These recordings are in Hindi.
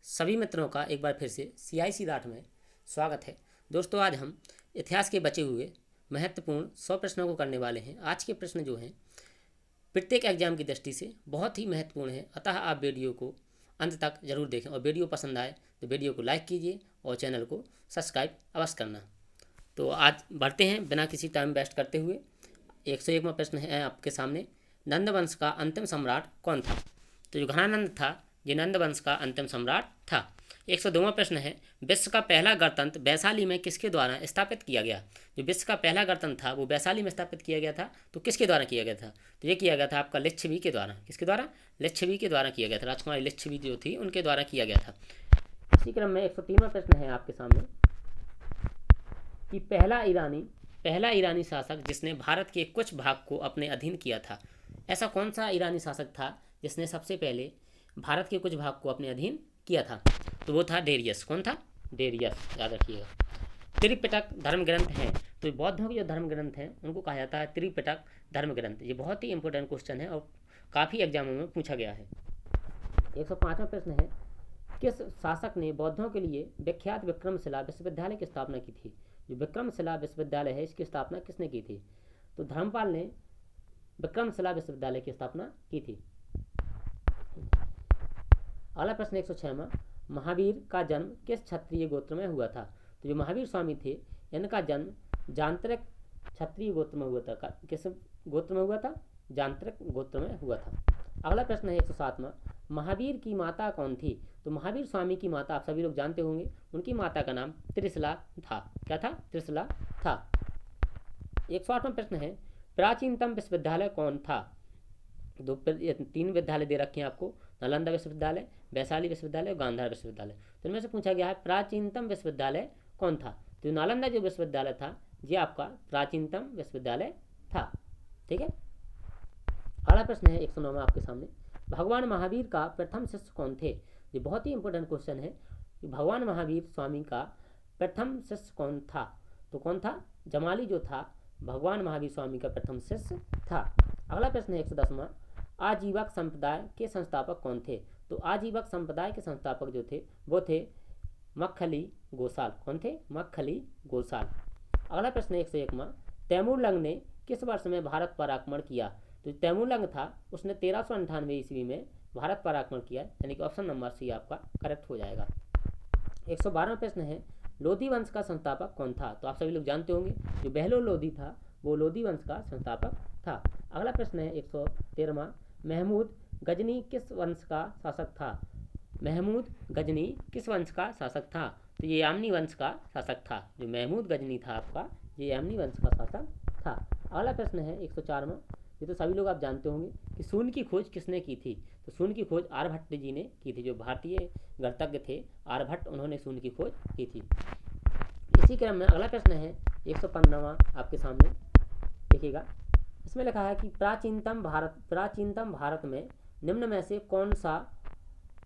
सभी मित्रों का एक बार फिर से CIC डाट में स्वागत है। दोस्तों, आज हम इतिहास के बचे हुए महत्वपूर्ण 100 प्रश्नों को करने वाले हैं। आज के प्रश्न जो हैं प्रत्येक एग्जाम की दृष्टि से बहुत ही महत्वपूर्ण है, अतः आप वीडियो को अंत तक जरूर देखें और वीडियो पसंद आए तो वीडियो को लाइक कीजिए और चैनल को सब्सक्राइब अवश्य करना। तो आज बढ़ते हैं बिना किसी टाइम वेस्ट करते हुए। 101वां प्रश्न है आपके सामने, नंद वंश का अंतिम सम्राट कौन था? तो जो घनानंद था ये नंद वंश का अंतिम सम्राट था। 102वां प्रश्न है, विश्व का पहला गणतंत्र वैशाली में किसके द्वारा स्थापित किया गया? जो विश्व का पहला गणतंत्र था वो वैशाली में स्थापित किया गया था, तो किसके द्वारा किया गया था? तो ये किया गया था आपका लिच्छवी के द्वारा। किसके द्वारा? लिच्छवी के द्वारा किया गया था। राजकुमारी लिच्छवी जो थी उनके द्वारा किया गया था। इसी क्रम में 103वां प्रश्न है आपके सामने कि पहला ईरानी शासक जिसने भारत के कुछ भाग को अपने अधीन किया था, ऐसा कौन सा ईरानी शासक था जिसने सबसे पहले भारत के कुछ भाग को अपने अधीन किया था? तो वो था डेरियस। कौन था? डेरियस, याद रखिएगा। त्रिपिटक धर्म ग्रंथ है, तो बौद्धों के जो धर्म ग्रंथ हैं उनको कहा जाता है त्रिपिटक धर्म ग्रंथ। ये बहुत ही इंपॉर्टेंट क्वेश्चन है और काफ़ी एग्जामों में पूछा गया है। 105वां प्रश्न है, किस शासक ने बौद्धों के लिए विख्यात विक्रमशिला विश्वविद्यालय की स्थापना की थी? जो विक्रमशिला विश्वविद्यालय है इसकी स्थापना किसने की थी? तो धर्मपाल ने विक्रमशिला विश्वविद्यालय की स्थापना की थी। अगला प्रश्न 106वां, महावीर का जन्म किस क्षत्रिय गोत्र में हुआ था? तो जो महावीर स्वामी थे इनका जन्म जांत्रिक क्षत्रिय गोत्र में हुआ था। किस गोत्र में हुआ था? जांत्रिक गोत्र में हुआ था। अगला प्रश्न है 107वां, महावीर की माता कौन थी? तो महावीर स्वामी की माता आप सभी लोग जानते होंगे, उनकी माता का नाम त्रिशला था। क्या था? त्रिशला था। 108वां प्रश्न है, प्राचीनतम विश्वविद्यालय कौन था? दो 3 विद्यालय दे रखे हैं आपको, नालंदा विश्वविद्यालय, वैशाली विश्वविद्यालय और गांधार विश्वविद्यालय। तो इनमें से पूछा गया है प्राचीनतम विश्वविद्यालय कौन था? तो नालंदा जो विश्वविद्यालय था ये आपका प्राचीनतम विश्वविद्यालय था। ठीक है। अगला प्रश्न है 109वां आपके सामने, भगवान महावीर का प्रथम शिष्य कौन थे? ये बहुत ही इंपॉर्टेंट क्वेश्चन है कि भगवान महावीर स्वामी का प्रथम शिष्य कौन था? तो कौन था? जमाली जो था भगवान महावीर स्वामी का प्रथम शिष्य था। अगला प्रश्न है 110वां, आजीवक संप्रदाय के संस्थापक कौन थे? तो आजीवक संप्रदाय के संस्थापक जो थे वो थे मक्खली गोसाल। कौन थे? मक्खली गोसाल। अगला प्रश्न 101वां, तैमूरलंग ने किस वर्ष में भारत पर आक्रमण किया? तो तैमूरलंग था उसने 1398 ईस्वी में भारत पर आक्रमण किया, यानी कि ऑप्शन नंबर सी आपका करेक्ट हो जाएगा। 112वां प्रश्न है, लोधी वंश का संस्थापक कौन था? तो आप सभी लोग जानते होंगे जो बहलोल लोधी था वो लोधी वंश का संस्थापक था। अगला प्रश्न है 113वां, महमूद गजनी किस वंश का शासक था? महमूद गजनी किस वंश का शासक था? तो ये यामनी वंश का शासक था। जो महमूद गजनी था आपका ये यामनी वंश का शासक था। अगला प्रश्न है 104वां, ये तो सभी लोग आप जानते होंगे कि शून्य की खोज किसने की थी? तो शून्य की खोज आर्यभट्ट जी ने की थी। जो भारतीय गणितज्ञ थे आर्यभट्ट, उन्होंने शून्य की खोज की थी। इसी क्रम में अगला प्रश्न है 115वां आपके सामने, देखिएगा। इसमें लिखा है कि प्राचीनतम भारत में निम्न में से कौन सा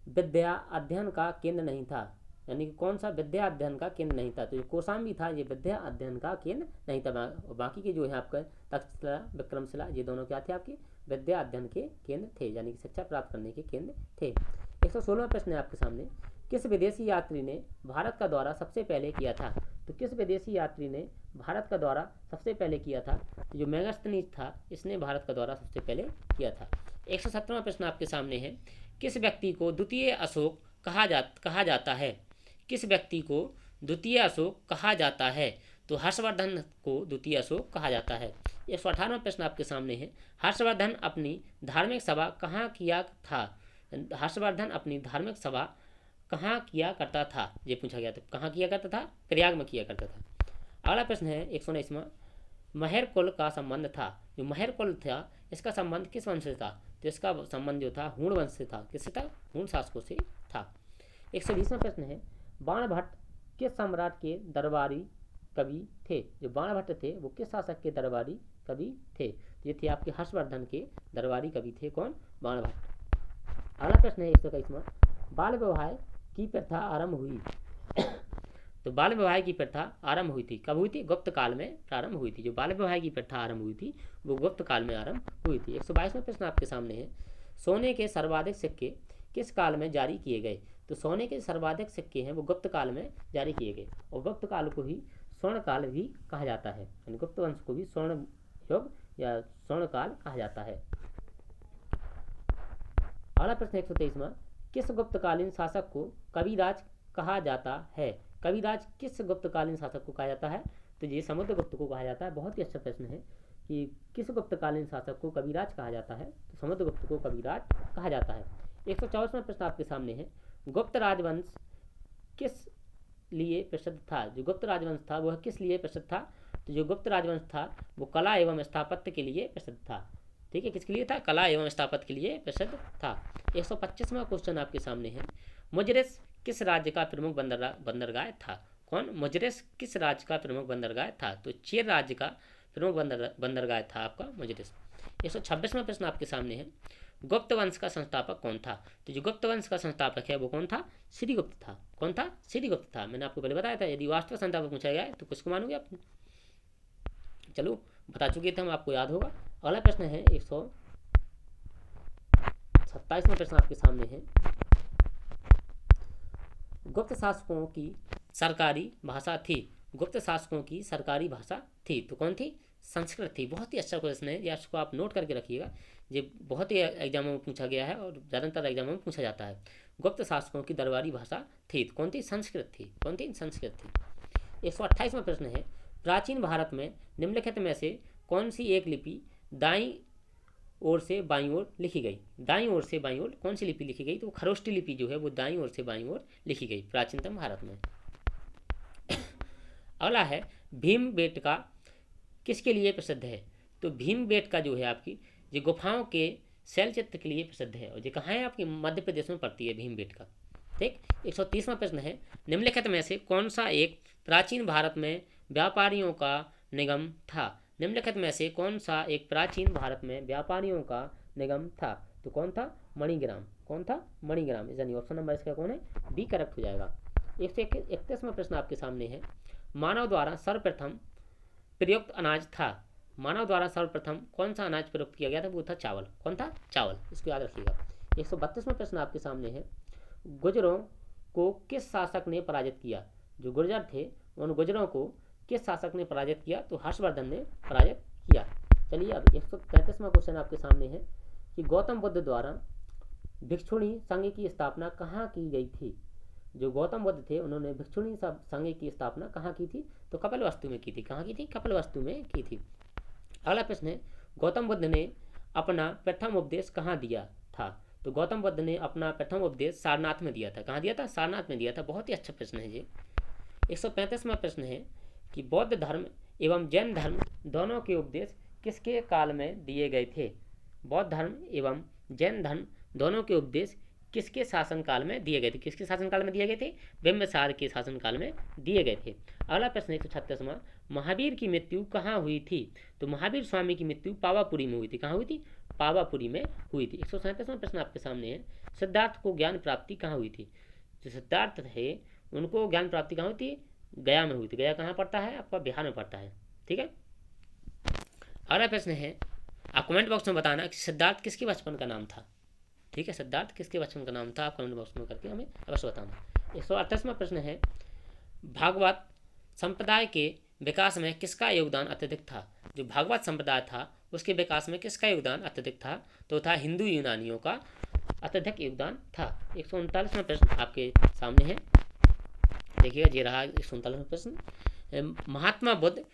विद्या अध्ययन का केंद्र नहीं था? यानी कि कौन सा विद्या अध्ययन का केंद्र नहीं था? तो जो कौशाम्बी था ये विद्या अध्ययन का केंद्र नहीं था। बाकी के जो है आपका तक्षशिला विक्रमशिला ये दोनों क्या थे? आपके विद्या अध्ययन के केंद्र थे, यानी कि शिक्षा प्राप्त करने के केंद्र थे। 116वां प्रश्न है आपके सामने, किस विदेशी यात्री ने भारत का दौरा सबसे पहले किया था? तो किस विदेशी यात्री ने भारत का दौरा सबसे पहले किया था? तो जो मेगास्थनीज था इसने भारत का दौरा सबसे पहले किया था। 117वां प्रश्न आपके सामने है, किस व्यक्ति को द्वितीय अशोक कहा जाता है? किस व्यक्ति को द्वितीय अशोक कहा जाता है? तो हर्षवर्धन को द्वितीय अशोक कहा जाता है। 118वां प्रश्न आपके सामने है, हर्षवर्धन अपनी धार्मिक सभा कहाँ किया था? हर्षवर्धन अपनी धार्मिक सभा कहाँ किया करता था? ये पूछा गया था। कहाँ किया करता था? प्रयाग में किया करता था। अगला प्रश्न है 119वां, महर कुल का संबंध था। जो महर कुल था इसका संबंध किस वंश से था? तो इसका संबंध जो था हूण वंश से था। किससे था? हूण शासकों से था। 120वां प्रश्न है, बाणभट्ट किस सम्राट के दरबारी कवि थे? जो बाणभट्ट थे वो किस शासक के दरबारी कवि थे? ये थे आपके हर्षवर्धन के दरबारी कवि थे। कौन? बाणभट्ट। अगला प्रश्न है 121वां, बाल विवाह की प्रथा आरंभ हुई। तो बाल विवाह की प्रथा आरंभ हुई थी। कब हुई थी? गुप्त काल में प्रारंभ हुई थी। जो बाल विवाह की प्रथा आरंभ हुई थी वो गुप्त काल में आरंभ हुई थी। 122वां प्रश्न आपके सामने है, सोने के सर्वाधिक सिक्के किस काल में जारी किए गए? तो सोने के सर्वाधिक सिक्के हैं वो गुप्त काल में जारी किए गए, और गुप्त काल को ही स्वर्ण काल भी कहा जाता है, यानी गुप्त वंश को भी स्वर्ण युग या स्वर्ण काल कहा जाता है। अगला प्रश्न 123वां, किस गुप्तकालीन शासक को कविराज कहा जाता है? कविराज किस गुप्तकालीन शासक को कहा जाता है? तो ये समुद्रगुप्त को कहा जाता है। बहुत ही अच्छा प्रश्न है कि किस गुप्तकालीन शासक को कविराज कहा जाता है? तो समुद्रगुप्त को कविराज कहा जाता है। 124वां प्रश्न आपके सामने है, गुप्त राजवंश किस लिए प्रसिद्ध था? जो गुप्त राजवंश था वह किस लिए प्रसिद्ध था? तो जो गुप्त राजवंश था वो कला एवं स्थापत्य के लिए प्रसिद्ध था। ठीक है, किसके लिए था? कला एवं स्थापत्य के लिए प्रसिद्ध था। 125वां क्वेश्चन आपके सामने है, मुजरिस किस राज्य का प्रमुख बंदरगाह था? कौन? मुजरिस किस राज्य का प्रमुख बंदरगाह था? तो चेर राज्य का प्रमुख बंदरगाह था आपका मुजरिस। 126वां प्रश्न आपके सामने है, गुप्त वंश का संस्थापक कौन था? तो जो गुप्त वंश का संस्थापक है वो कौन था? श्रीगुप्त था। कौन था? श्रीगुप्त था। मैंने आपको पहले बताया था, यदि वास्तव संस्थापक पूछा गया है तो किसको मानोगे आप? चलो बता चुके थे हम, आपको याद होगा। अगला प्रश्न है 127वां प्रश्न आपके सामने है, गुप्त शासकों की सरकारी भाषा थी? गुप्त शासकों की सरकारी भाषा थी तो कौन थी? संस्कृत थी। बहुत ही अच्छा क्वेश्चन है, इसको आप नोट करके रखिएगा, ये बहुत ही एग्जामों में पूछा गया है और ज़्यादातर एग्जामों में पूछा जाता है। गुप्त शासकों की दरबारी भाषा थी तो कौन थी? संस्कृत थी। कौन थी? संस्कृत थी। 128वां प्रश्न है, प्राचीन भारत में निम्नलिखित में से कौन सी एक लिपि दाईं ओर से बाईं ओर लिखी गई? दाईं ओर से बाईं ओर कौन सी लिपि लिखी गई? तो खरोष्टी लिपि जो है वो दाईं ओर से बाईं ओर लिखी गई प्राचीनतम भारत में। अगला है, भीमबेटका किसके लिए प्रसिद्ध है? तो भीमबेटका जो है आपकी ये गुफाओं के शैलचित्र के लिए प्रसिद्ध है, और ये कहाँ है? आपकी मध्य प्रदेश में पड़ती है भीमबेटका। ठीक। 130वां प्रश्न है, निम्नलिखित में से कौन सा एक प्राचीन भारत में व्यापारियों का निगम था? निम्नलिखित में से कौन सा एक प्राचीन भारत में व्यापारियों का निगम था? तो कौन था? मणिग्राम। कौन था? मणिग्राम। यानी ऑप्शन नंबर इसका कौन है? बी करेक्ट हो जाएगा। 131वां प्रश्न आपके सामने है, मानव द्वारा सर्वप्रथम प्रयुक्त अनाज था? मानव द्वारा सर्वप्रथम कौन सा अनाज प्रयुक्त किया गया था? वो था चावल। कौन था? चावल। इसको याद रखिएगा। 132वां प्रश्न आपके सामने है, गुर्जरों को किस शासक ने पराजित किया? जो गुर्जर थे उन गुर्जरों को किस शासक ने पराजित किया? तो हर्षवर्धन ने पराजित किया। चलिए अब 133वां क्वेश्चन आपके सामने है कि गौतम बुद्ध द्वारा भिक्षुणी संघ की स्थापना कहाँ की गई थी? जो गौतम बुद्ध थे उन्होंने भिक्षुणी संघ की स्थापना कहाँ की थी? तो कपिलवस्तु में की थी। कहाँ की थी? कपिलवस्तु में की थी। अगला प्रश्न है, गौतम बुद्ध ने अपना प्रथम उपदेश कहाँ दिया था? तो गौतम बुद्ध ने अपना प्रथम उपदेश सारनाथ में दिया था। कहाँ दिया था? सारनाथ में दिया था। बहुत ही अच्छा प्रश्न है ये। 135वां प्रश्न है कि बौद्ध धर्म एवं जैन धर्म दोनों के उपदेश किसके काल में दिए गए थे? बौद्ध धर्म एवं जैन धर्म दोनों के उपदेश किसके शासनकाल में दिए गए थे? किसके शासनकाल में दिए गए थे? बिंबिसार के शासनकाल में दिए गए थे। अगला प्रश्न 136वां, महावीर की मृत्यु कहाँ हुई थी? तो महावीर स्वामी की मृत्यु पावापुरी में हुई थी। कहाँ हुई थी? पावापुरी में हुई थी। 137वां प्रश्न आपके सामने है, सिद्धार्थ को ज्ञान प्राप्ति कहाँ हुई थी? जो सिद्धार्थ थे उनको ज्ञान प्राप्ति कहाँ हुई थी? गया में हुई थी। गया कहाँ पड़ता है? आपका बिहार में पड़ता है। ठीक है। अगला प्रश्न है, आप कमेंट बॉक्स में बताना कि सिद्धार्थ किसके बचपन का नाम था। ठीक है, सिद्धार्थ किसके बचपन का नाम था? आप कमेंट बॉक्स में करके हमें अवश्य बताना। 138वां प्रश्न है, भागवत संप्रदाय के विकास में किसका योगदान अत्यधिक था? जो भागवत संप्रदाय था उसके विकास में किसका योगदान अत्यधिक था? तो था हिंदू यूनानियों का अत्यधिक योगदान था। 139वां प्रश्न आपके सामने है, देखिएगा ये रहा 139वां प्रश्न, महात्मा बुद्ध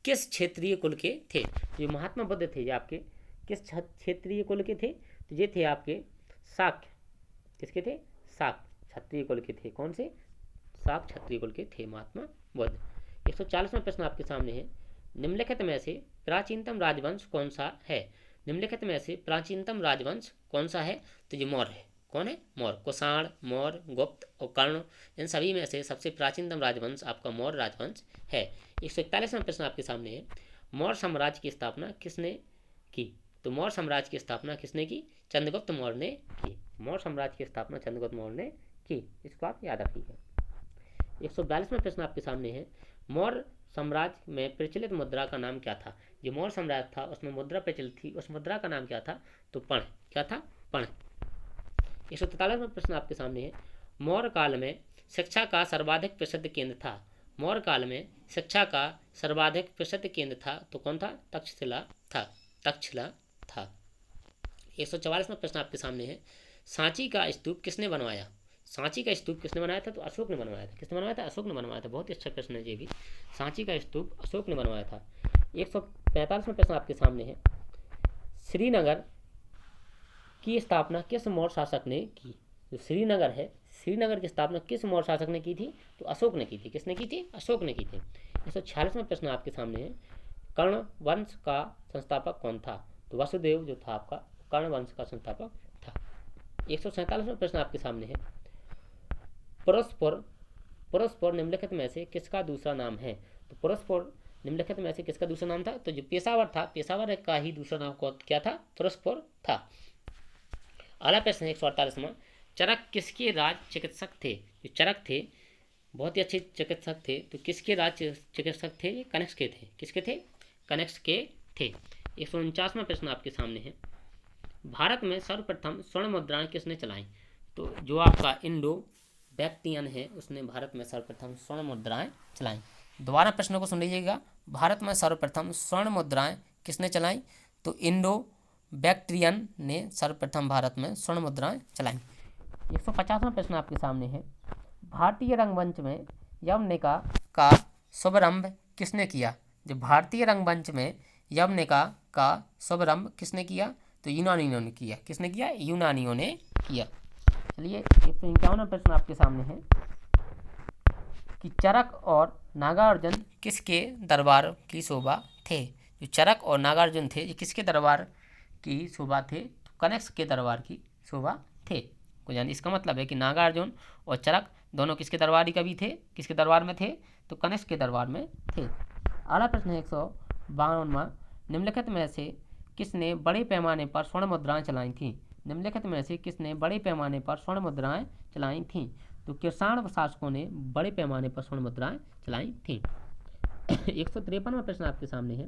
किस क्षेत्रीय कुल के थे? जो महात्मा बुद्ध थे ये आपके किस क्षेत्रीय कुल के थे? तो ये थे आपके शाक्य। किसके थे? शाक्य क्षत्रिय कुल के थे। कौन से? शाक्य क्षत्रिय कुल के थे महात्मा बुद्ध। 140वां प्रश्न आपके सामने है, निम्नलिखित में से प्राचीनतम राजवंश कौन सा है? निम्नलिखित में से प्राचीनतम राजवंश कौन सा है? तो ये मौर्य है। कौन है? मौर्य। कुषाण, मौर्य, गुप्त और कर्ण, इन सभी में से सबसे प्राचीनतम राजवंश आपका मौर्य राजवंश है। 141वां प्रश्न आपके सामने है, मौर्य साम्राज्य की स्थापना किसने की? तो मौर्य साम्राज्य की स्थापना किसने की? चंद्रगुप्त मौर्य ने की। मौर्य साम्राज्य की स्थापना चंद्रगुप्त मौर्य ने की। इसको आप याद रखिएगा। 142वां प्रश्न आपके सामने है, मौर्य साम्राज्य में प्रचलित मुद्रा का नाम क्या था? जो मौर्य साम्राज्य था उसमें मुद्रा प्रचलित थी, उस मुद्रा का नाम क्या था? तो पण। क्या था? पण। 143वां प्रश्न आपके सामने है, मौर्य काल में शिक्षा का सर्वाधिक प्रसिद्ध केंद्र था? मौर्य काल में शिक्षा का सर्वाधिक प्रसिद्ध केंद्र था तो कौन था? तक्षशिला था। तक्षशिला था। 144वां प्रश्न आपके सामने है, सांची का स्तूप किसने बनवाया? सांची का स्तूप किसने बनाया था? तो अशोक ने बनवाया था। किसने बनवाया था? अशोक ने बनवाया था। बहुत ही अच्छा प्रश्न है ये भी। सांची का स्तूप अशोक ने बनवाया था। 145वां प्रश्न आपके सामने है, श्रीनगर की स्थापना किस मौर्य शासक ने की? जो श्रीनगर है, श्रीनगर की स्थापना किस मौर्य शासक ने की थी? तो अशोक ने की थी। किसने की थी? अशोक ने की थी। 146वां प्रश्न आपके सामने है, कर्ण वंश का संस्थापक कौन था? तो वसुदेव जो था आपका कर्ण वंश का संस्थापक था। 147वां प्रश्न आपके सामने है, परस्पर निम्नलिखित में से किसका दूसरा नाम है? तो परस्पर निम्नलिखित में से किसका दूसरा नाम था? तो जो पेशावर था, पेशावर का ही दूसरा नाम क्या था? परस्पर था। अगला प्रश्न है 148वां, चरक किसके राज चिकित्सक थे? जो चरक थे बहुत ही अच्छे चिकित्सक थे, तो किसके राज चिकित्सक थे? कनिष्क के थे। किसके थे? कनिष्क के थे। 149वां प्रश्न आपके सामने है, भारत में सर्वप्रथम स्वर्ण मुद्राएं किसने चलाई? तो जो आपका इंडो बैक्टियन है उसने भारत में सर्वप्रथम स्वर्ण मुद्राएं चलाई। दोबारा प्रश्नों को सुन लीजिएगा, भारत में सर्वप्रथम स्वर्ण मुद्राएं किसने चलाई? तो इंडो बैक्ट्रियन ने सर्वप्रथम भारत में स्वर्ण मुद्राएं चलाई। 150वां प्रश्न आपके सामने है, भारतीय रंगमंच में यवनिका का शुभारंभ किसने किया? जो भारतीय रंगमंच में यवनिका का शुभारंभ किसने किया? तो यूनानियों ने किया। किसने किया? यूनानियों ने किया। चलिए 151वां प्रश्न आपके सामने है कि चरक और नागार्जुन किसके दरबार की शोभा थे? जो चरक और नागार्जुन थे ये किसके दरबार की शोभा थे? तो कनिष्क के दरबार की शोभा थे। यानी इसका मतलब है कि नागार्जुन और चरक दोनों किसके दरबारी कवि थे? किसके दरबार में थे? तो कनिष्क के दरबार में थे। अगला प्रश्न है 152वां, निम्नलिखित में से किसने बड़े पैमाने पर स्वर्ण मुद्राएं चलाई थीं? निम्नलिखित में से किसने बड़े पैमाने पर स्वर्ण मुद्राएं चलाई थीं? तो किसान शासकों ने बड़े पैमाने पर स्वर्ण मुद्राएं चलाई थीं। 153वां प्रश्न आपके सामने है,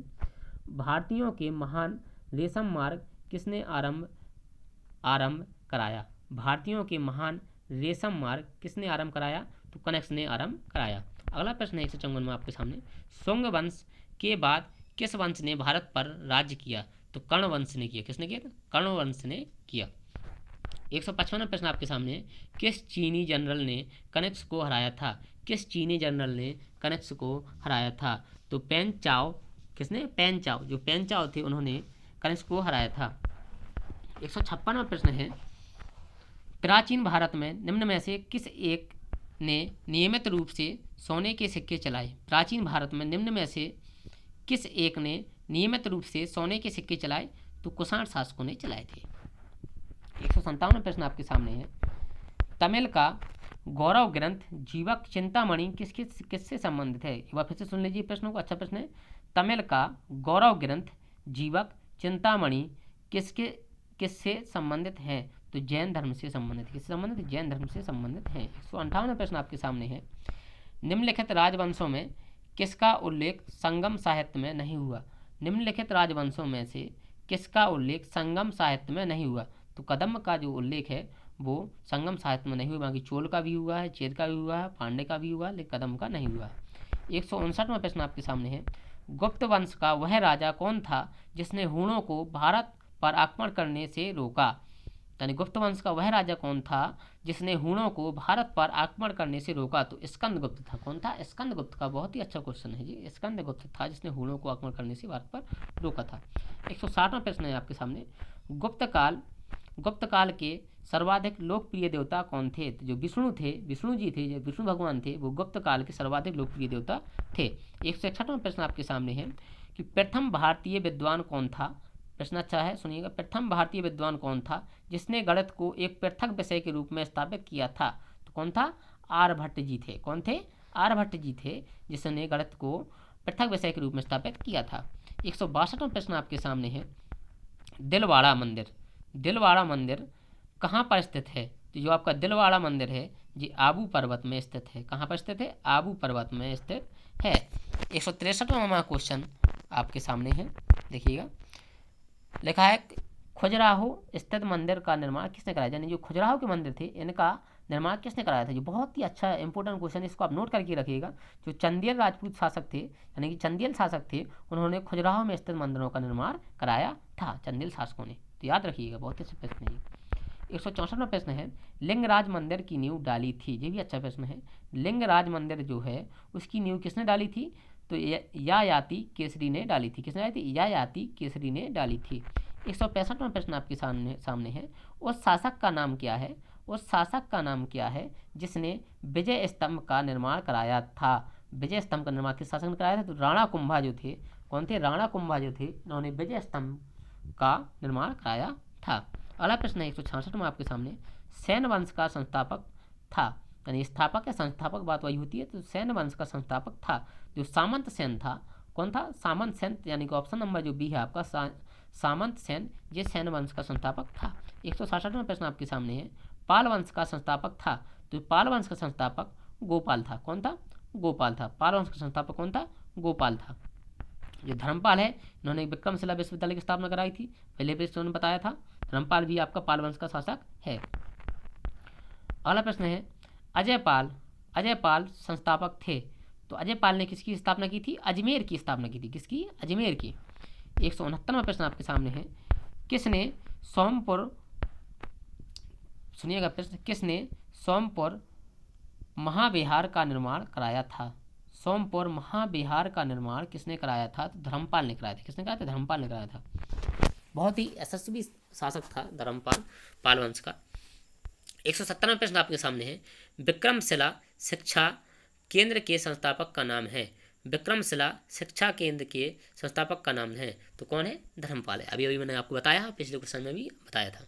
भारतीयों के महान रेशम मार्ग किसने आरंभ कराया? भारतीयों के महान रेशम मार्ग किसने आरंभ कराया? तो कनिष्क ने आरंभ कराया। अगला प्रश्न है 154वां आपके सामने, शुंग वंश के बाद किस वंश ने भारत पर राज्य किया? तो कर्ण वंश ने किया। किसने किया? कर्ण वंश ने किया। 155वां प्रश्न आपके सामने है, किस चीनी जनरल ने कनिष्क को हराया था? किस चीनी जनरल ने कनिष्क को हराया था? तो पेन चाओ। किसने? पेन चाओ। जो पेन चाओ थे उन्होंने कनिष्क को हराया था। 156वां प्रश्न है, प्राचीन भारत में निम्न में से किस एक ने नियमित रूप से सोने के सिक्के चलाए? प्राचीन भारत में निम्न में से किस एक ने नियमित रूप से सोने के सिक्के चलाए? तो कुषाण शासकों ने चलाए थे। 157वां प्रश्न आपके सामने है, तमिल का गौरव ग्रंथ जीवक चिंतामणि किससे संबंधित है? एक बार फिर से सुन लीजिए प्रश्नों को, अच्छा प्रश्न है। तमिल का गौरव ग्रंथ जीवक चिंतामणि किससे संबंधित है? तो जैन धर्म से संबंधित। किससे संबंधित? जैन धर्म से संबंधित है। 158वां प्रश्न आपके सामने है, निम्नलिखित राजवंशों में किसका उल्लेख संगम साहित्य में नहीं हुआ? निम्नलिखित राजवंशों में से किसका उल्लेख संगम साहित्य में नहीं हुआ? तो कदम्ब का जो उल्लेख है वो संगम साहित्य में नहीं हुआ। बाकी चोल का भी हुआ है, चेद का भी हुआ है, पांडे का भी हुआ, लेकिन कदम्ब का नहीं हुआ। 159वां प्रश्न आपके सामने है, गुप्त वंश का वह राजा कौन था जिसने हूणों को भारत पर आक्रमण करने से रोका? यानी गुप्त वंश का वह राजा कौन था जिसने हूणों को भारत पर आक्रमण करने से रोका? तो स्कंदगुप्त था। कौन था? स्कंदगुप्त का बहुत ही अच्छा क्वेश्चन है जी। स्कंदगुप्त था जिसने हूणों को आक्रमण करने से भारत पर रोका था। 160वां प्रश्न है आपके सामने, गुप्त काल के सर्वाधिक लोकप्रिय देवता कौन थे? तो जो विष्णु थे, विष्णु जी थे, जो विष्णु भगवान थे, वो गुप्त काल के सर्वाधिक लोकप्रिय देवता थे। 161वां प्रश्न आपके सामने है कि प्रथम भारतीय विद्वान कौन था? प्रश्न अच्छा है, सुनिएगा। प्रथम भारतीय विद्वान कौन था जिसने गणित को एक पृथक विषय के रूप में स्थापित किया था? तो कौन था? आर्यभट्ट जी थे। कौन थे? आर्यभट्ट जी थे जिसने गणित को पृथक विषय के रूप में स्थापित किया था। 162वां प्रश्न आपके सामने है, दिलवाड़ा मंदिर। दिलवाड़ा मंदिर कहाँ पर स्थित है? तो जो आपका दिलवाड़ा मंदिर है जी आबू पर्वत में स्थित है। कहाँ पर स्थित है? आबू पर्वत में स्थित है। 163वां क्वेश्चन आपके सामने है, देखिएगा। लिखा है, खजुराहो स्थित मंदिर का निर्माण किसने कराया? यानी जो खजुराहो के मंदिर थे इनका निर्माण किसने कराया था? जो बहुत ही अच्छा इंपॉर्टेंट क्वेश्चन है, इसको आप नोट करके रखिएगा। जो चंदेल राजपूत शासक थे, यानी कि चंदेल शासक थे, उन्होंने खजुराहो में स्थित मंदिरों का निर्माण कराया था, चंदेल शासकों ने। तो याद रखिएगा, बहुत अच्छा प्रश्न है। 164वां प्रश्न है, लिंगराज मंदिर की नींव डाली थी। ये भी अच्छा प्रश्न है। लिंगराज मंदिर जो है उसकी नींव किसने डाली थी? तो यायाति केसरी ने डाली थी। किसने डाली थी? यायाति केसरी ने डाली थी। 165वां प्रश्न आपके सामने है, उस शासक का नाम क्या है? उस शासक का नाम क्या है जिसने विजय स्तंभ का निर्माण कराया था? विजय स्तंभ का निर्माण किस शासक ने कराया था? तो राणा कुंभा जो थे। कौन थे? राणा कुंभा जो थे, उन्होंने विजय स्तंभ का निर्माण कराया था। अगला प्रश्न है 166वां आपके सामने, सैन वंश का संस्थापक था, यानी स्थापक या संस्थापक बात वही होती है। तो सैन वंश का संस्थापक था जो सामंत सेन था। कौन था? सामंत सेन, यानी कि ऑप्शन नंबर जो बी है आपका, सामंत सेन, ये सैन वंश का संस्थापक था। 167वां प्रश्न आपके सामने है, पाल वंश का संस्थापक था। तो पाल वंश का संस्थापक गोपाल था। कौन था? गोपाल था। पाल वंश का संस्थापक कौन था? गोपाल था। जो धर्मपाल है, इन्होंने विक्रमशिला विश्वविद्यालय की स्थापना कराई थी, पहले भी इन्होंने बताया था। धर्मपाल भी आपका पाल वंश का शासक है। अगला प्रश्न है, अजय पाल संस्थापक थे। तो अजय पाल ने किसकी स्थापना की थी? अजमेर की स्थापना की थी। किसकी? अजमेर की। 169वां प्रश्न आपके सामने है, किसने सोमपुर, सुनिएगा प्रश्न, किसने सोमपुर महाविहार का निर्माण कराया था? सोमपुर महाविहार का निर्माण किसने कराया था? तो धर्मपाल ने कराया था। किसने कराया था? धर्मपाल ने कराया था। बहुत ही यशस्वी शासक था धर्मपाल, पाल वंश का। 170वां प्रश्न आपके सामने है, विक्रमशिला शिक्षा केंद्र के संस्थापक का नाम है। विक्रमशिला शिक्षा केंद्र के संस्थापक का नाम है, तो कौन है? धर्मपाल है। अभी अभी मैंने आपको बताया, पिछले क्वेश्चन में भी बताया था।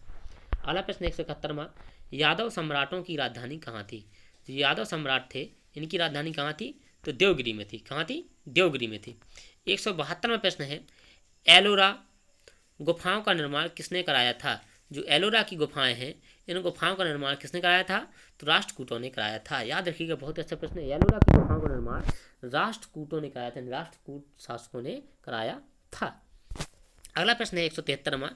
अगला प्रश्न 171वां, यादव सम्राटों की राजधानी कहाँ थी? जो यादव सम्राट थे, इनकी राजधानी कहाँ थी? तो देवगिरी में थी। कहाँ थी? देवगिरी में थी। 172वां प्रश्न है, एलोरा गुफाओं का निर्माण किसने कराया था? जो एलोरा की गुफाएं हैं, इन गुफाओं का निर्माण किसने कराया था? तो राष्ट्रकूटों ने कराया था। याद रखिएगा, बहुत अच्छा प्रश्न है। एलोरा की गुफाओं का निर्माण राष्ट्रकूटों ने कराया था, राष्ट्रकूट शासकों ने कराया था। अगला प्रश्न है 173वां,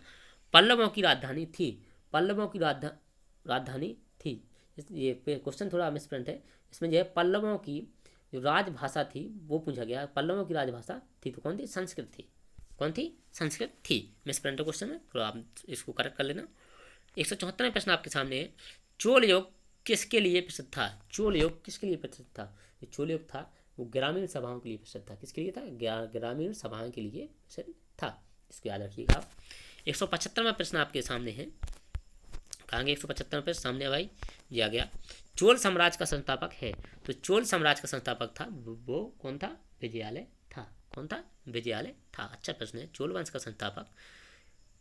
पल्लवों की राजधानी थी। पल्लवों की राजधानी थी। ये क्वेश्चन थोड़ा मिसप्रिंट है, इसमें जो है पल्लवों की जो राजभाषा थी वो पूछा गया। पल्लवों की राजभाषा थी तो कौन थी? संस्कृत थी। कौन थी? संस्कृत थी। मिसप्रिंट क्वेश्चन है, थोड़ा आप इसको करेक्ट कर लेना। 174वां प्रश्न आपके सामने है, चोल युग किसके लिए प्रसिद्ध था? चोल युग किसके लिए प्रसिद्ध था? जो चोल युग था वो ग्रामीण सभाओं के लिए प्रसिद्ध था। किसके लिए था? ग्रामीण सभाओं के लिए प्रसिद्ध था। इसको याद रखिएगा आप। 175वां प्रश्न आपके सामने है, कहेंगे 175वां प्रश्न सामने भाई दिया गया, चोल साम्राज्य का संस्थापक है। तो चोल साम्राज्य का संस्थापक था वो कौन था? विजयालय था। कौन था? विजयालय था। अच्छा प्रश्न है, चोल वंश का संस्थापक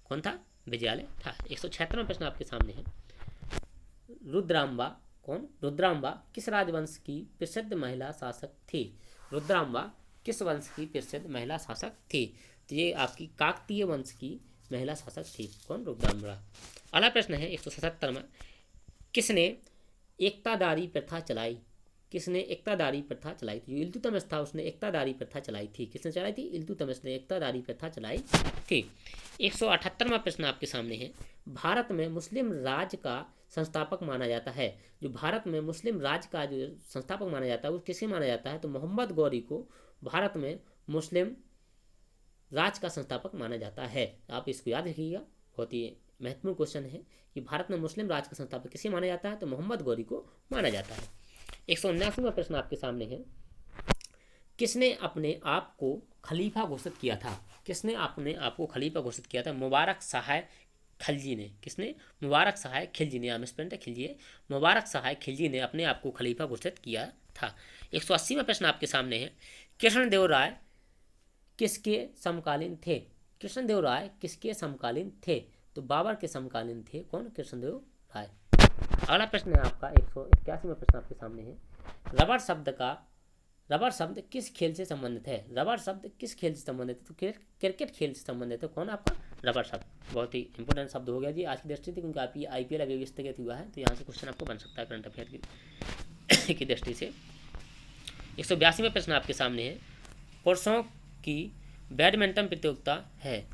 कौन था? विजयालय था। 176वां प्रश्न आपके सामने है, रुद्रांबा कौन? रुद्रांबा किस राजवंश की प्रसिद्ध महिला शासक थी? रुद्रांबा किस वंश की प्रसिद्ध महिला शासक थी? तो ये आपकी काकतीय वंश की महिला शासक थी। कौन? रुद्रांबा। अगला प्रश्न है 177वां, किसने एकतादारी प्रथा चलाई? किसने एकतादारी प्रथा चलाई थी? जो इल्तुतमिश था उसने एकतादारी प्रथा चलाई थी। किसने चलाई थी? इल्तुतमिश ने एकतादारी प्रथा चलाई थी। 178वां प्रश्न आपके सामने है, भारत में मुस्लिम राज का संस्थापक माना जाता है। जो भारत में मुस्लिम राज का जो संस्थापक माना जाता है वो किसे माना जाता है? तो मोहम्मद गौरी को भारत में मुस्लिम राज का संस्थापक माना जाता है। आप इसको याद रखिएगा, बहुत ही महत्वपूर्ण क्वेश्चन है कि भारत में मुस्लिम राज का संस्थापक किसे माना जाता है? तो मोहम्मद गौरी को माना जाता है। 179वां प्रश्न आपके सामने है, किसने अपने आप को खलीफा घोषित किया था? किसने अपने आप को खलीफा घोषित किया था? मुबारक सहाय खिलजी ने। किसने? मुबारक सहाय खिलजी ने। मिसप्रिंट है, खिलजी। मुबारक सहाय खिलजी ने अपने आप को खलीफा घोषित किया था। 180वां प्रश्न आपके सामने है, कृष्णदेव राय किसके समकालीन थे? कृष्णदेव राय किसके समकालीन थे? तो बाबर के समकालीन थे। कौन? कृष्णदेव राय। अगला प्रश्न है आपका 181वां प्रश्न आपके सामने है, रबर शब्द किस खेल से संबंधित है? रबर शब्द किस खेल से संबंधित है? तो क्रिकेट खेल से संबंधित है। कौन? आपका रबर शब्द। बहुत ही इंपॉर्टेंट शब्द हो गया जी आज की दृष्टि से, क्योंकि आपकी IPL अभी स्थगित हुआ है, तो यहाँ से क्वेश्चन आपको बन सकता है करंट अफेयर की दृष्टि से। 182वां प्रश्न आपके सामने है, पुरुषों की बैडमिंटन प्रतियोगिता है।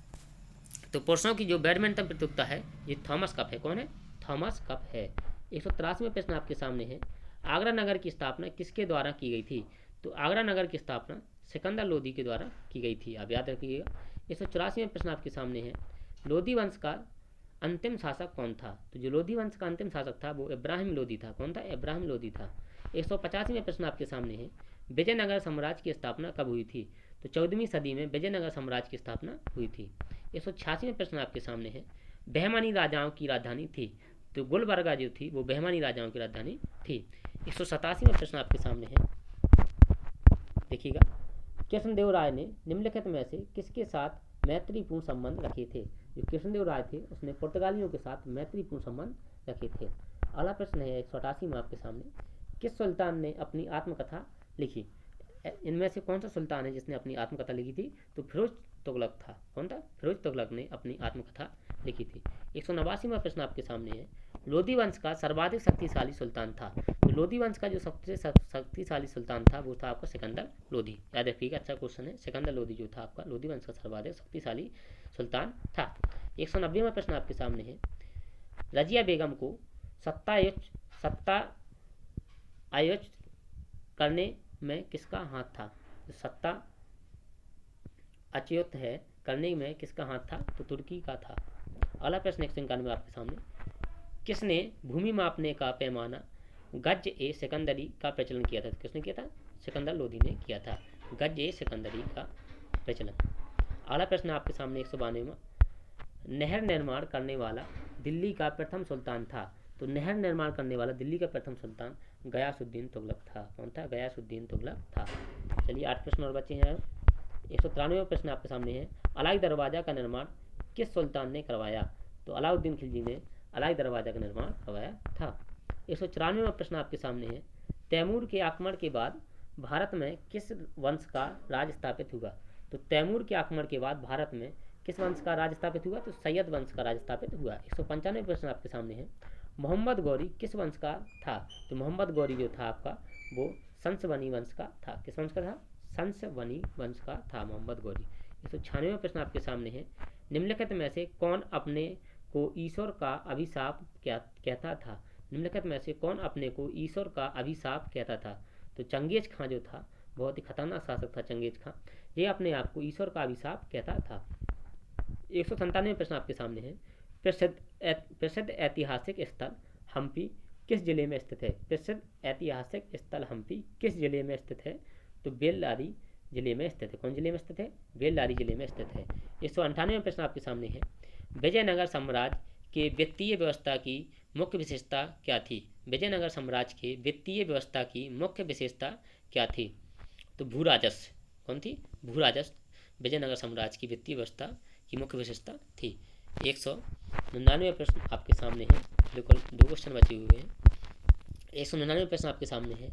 तो पुरुषों की जो बैडमिंटन प्रतियोगिता है ये थॉमस कप है। कौन है? थॉमस कप है। 183वां प्रश्न आपके सामने है, आगरा नगर की स्थापना किसके द्वारा की गई थी? तो आगरा नगर की स्थापना सिकंदर लोदी के द्वारा की गई थी, आप याद रखिएगा। 184वां प्रश्न आपके सामने है, लोदी वंश का अंतिम शासक कौन था? तो जो लोदी वंश का अंतिम शासक था वो इब्राहिम लोदी था। कौन था? इब्राहिम लोदी था। 185वां प्रश्न आपके सामने है, विजयनगर साम्राज्य की स्थापना कब हुई थी? तो 14वीं सदी में विजयनगर साम्राज्य की स्थापना हुई थी। 186वां प्रश्न आपके सामने है, बहमानी राजाओं की राजधानी थी? तो गुलबर्गा जो थी वो बहमानी राजाओं की राजधानी थी। 187वां प्रश्न आपके सामने है, देखिएगा, कृष्णदेव राय ने निम्नलिखित में से किसके साथ मैत्रीपूर्ण संबंध रखे थे? जो कृष्णदेव राय थे उसने पुर्तगालियों के साथ मैत्रीपूर्ण संबंध रखे थे। अगला प्रश्न है 188 में आपके सामने, किस सुल्तान ने अपनी आत्मकथा लिखी? इनमें से कौन सा सुल्तान है जिसने अपनी आत्मकथा लिखी थी? तो फिरोज तुगलक था। कौन था? फिरोज तुगलक ने अपनी आत्मकथा लिखी थी। 189वां प्रश्न आपके सामने है, लोदी वंश का सर्वाधिक शक्तिशाली सुल्तान था? तो लोदी वंश का जो सबसे शक्तिशाली सुल्तान था वो था आपका सिकंदर लोदी। याद रखिएगा, अच्छा क्वेश्चन है। सिकंदर लोदी जो था आपका लोदी वंश का सर्वाधिक शक्तिशाली सुल्तान था। 190वां प्रश्न आपके सामने है, रजिया बेगम को सत्ता आयोजित करने में किसका हाथ था? तो सत्ता अच्युत है करने में किसका हाथ था? तो तुर्की का था। अगला प्रश्न 191 आपके सामने, किसने भूमि मापने का पैमाना गज ए सिकंदरी का प्रचलन किया था? तो किसने किया था? सिकंदर लोदी ने किया था गज ए सिकंदरी का प्रचलन। अगला प्रश्न आपके सामने 192वां, नहर निर्माण करने वाला दिल्ली का प्रथम सुल्तान था? तो नहर निर्माण करने वाला दिल्ली का प्रथम सुल्तान गयासुद्दीन तुगलक था। कौन था? गयासुद्दीन तुगलक था। चलिए 8 प्रश्न और बचे हैं। 193वां प्रश्न आपके सामने है, अलाई दरवाजा का निर्माण किस सुल्तान ने करवाया? तो अलाउद्दीन खिलजी ने अलाई दरवाजा का निर्माण करवाया था। 194वां प्रश्न आपके सामने है, तैमूर के आक्रमण के बाद भारत में किस वंश का राज स्थापित हुआ? तो तैमूर के आक्रमण के बाद भारत में किस वंश का राज स्थापित हुआ? तो सैयद वंश का राज स्थापित हुआ। 195वां प्रश्न आपके सामने है, मोहम्मद गौरी किस वंश का था? तो मोहम्मद गौरी जो था आपका वो संसवनी वंश का था। किस वंश का था? संसवनी वंश का था मोहम्मद गौरी। 196वां प्रश्न आपके सामने है, निम्नलिखित में से कौन अपने को ईश्वर का अभिशाप कहता था? निम्नलिखित में से कौन अपने को ईश्वर का अभिशाप कहता था? तो चंगेज खां जो था, बहुत ही खतरनाक शासक था चंगेज खां, ये अपने आप को ईश्वर का अभिशाप कहता था। 197वां प्रश्न आपके सामने है, प्रसिद्ध ऐतिहासिक स्थल हम्पी किस जिले में स्थित है? प्रसिद्ध ऐतिहासिक स्थल हम्पी किस जिले में स्थित है? तो बेल्लारी जिले में स्थित है। कौन जिले में स्थित है? बेल्लारी जिले में स्थित है। 198वां प्रश्न आपके सामने है, विजयनगर साम्राज्य के वित्तीय व्यवस्था की मुख्य विशेषता क्या थी? विजयनगर साम्राज्य के वित्तीय व्यवस्था की मुख्य विशेषता क्या थी? तो भू राजस्व। कौन थी? भू राजस्व विजयनगर साम्राज्य की वित्तीय व्यवस्था की मुख्य विशेषता थी। 199वां प्रश्न आपके सामने है, बिल्कुल 2 क्वेश्चन बचे हुए हैं। 199वां प्रश्न आपके सामने है,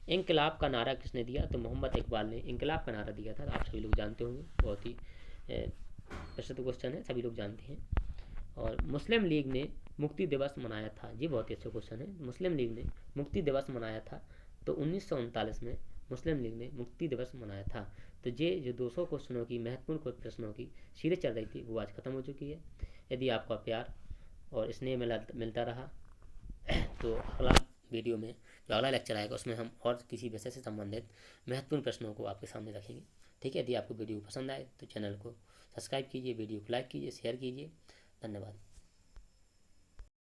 इंकलाब का नारा किसने दिया? तो मोहम्मद इकबाल ने इंकलाब का नारा दिया था। आप सभी लोग जानते होंगे, बहुत ही प्रसिद्ध क्वेश्चन है, सभी लोग जानते हैं। और मुस्लिम लीग ने मुक्ति दिवस मनाया था, जी बहुत ही अच्छा क्वेश्चन है। मुस्लिम लीग ने मुक्ति दिवस मनाया था तो 1939 में मुस्लिम लीग ने मुक्ति दिवस मनाया था। तो ये जो 200 क्वेश्चनों की महत्वपूर्ण कुछ प्रश्नों की सीरीज चल रही थी वो आज खत्म हो चुकी है। यदि आपका प्यार और स्नेह मिलता रहा तो अगला वीडियो में जो अगला लेक्चर आएगा उसमें हम और किसी विषय से संबंधित महत्वपूर्ण प्रश्नों को आपके सामने रखेंगे। ठीक है, यदि आपको वीडियो पसंद आए तो चैनल को सब्सक्राइब कीजिए, वीडियो को लाइक कीजिए, शेयर कीजिए। धन्यवाद।